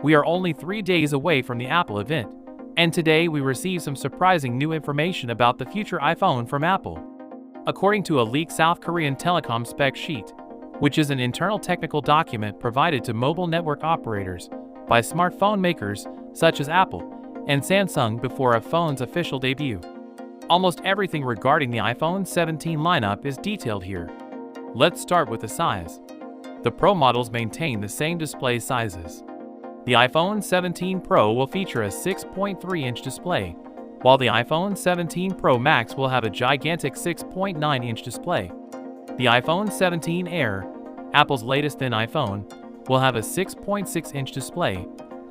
We are only 3 days away from the Apple event, and today we received some surprising new information about the future iPhone from Apple. According to a leaked South Korean telecom spec sheet, which is an internal technical document provided to mobile network operators by smartphone makers such as Apple and Samsung before a phone's official debut. Almost everything regarding the iPhone 17 lineup is detailed here. Let's start with the size. The Pro models maintain the same display sizes. The iPhone 17 Pro will feature a 6.3-inch display, while the iPhone 17 Pro Max will have a gigantic 6.9-inch display. The iPhone 17 Air, Apple's latest thin iPhone, will have a 6.6-inch display,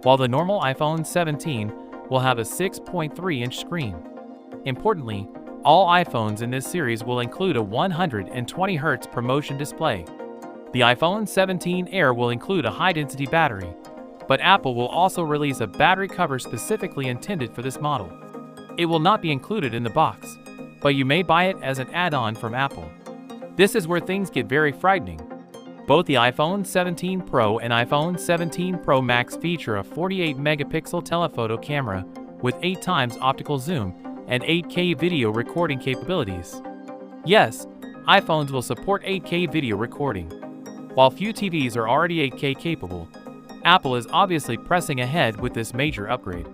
while the normal iPhone 17 will have a 6.3-inch screen. Importantly, all iPhones in this series will include a 120Hz ProMotion display. The iPhone 17 Air will include a high-density battery, but Apple will also release a battery cover specifically intended for this model. It will not be included in the box, but you may buy it as an add-on from Apple. This is where things get very frightening. Both the iPhone 17 Pro and iPhone 17 Pro Max feature a 48-megapixel telephoto camera with 8x optical zoom and 8K video recording capabilities. Yes, iPhones will support 8K video recording. While few TVs are already 8K capable, Apple is obviously pressing ahead with this major upgrade.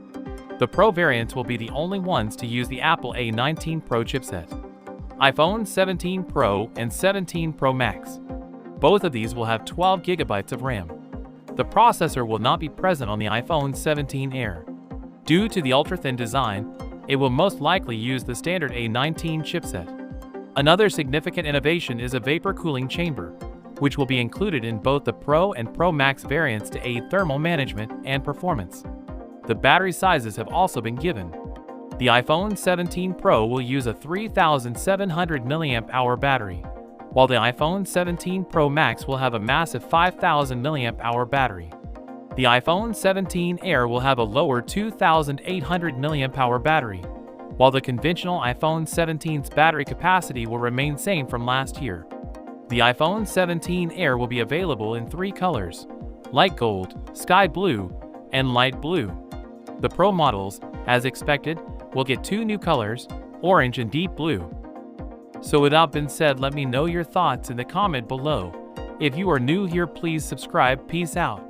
The Pro variants will be the only ones to use the Apple A19 Pro chipset. iPhone 17 Pro and 17 Pro Max. Both of these will have 12 GB of RAM. The processor will not be present on the iPhone 17 Air. Due to the ultra-thin design, it will most likely use the standard A19 chipset. Another significant innovation is a vapor cooling chamber, which will be included in both the Pro and Pro Max variants to aid thermal management and performance. The battery sizes have also been given. The iPhone 17 Pro will use a 3,700 mAh battery, while the iPhone 17 Pro Max will have a massive 5,000 mAh battery. The iPhone 17 Air will have a lower 2,800 mAh battery, while the conventional iPhone 17's battery capacity will remain same from last year. The iPhone 17 Air will be available in 3 colors: light gold, sky blue, and light blue. The Pro models, as expected, will get 2 new colors, orange and deep blue. So with that being said, let me know your thoughts in the comment below. If you are new here, please subscribe. Peace out.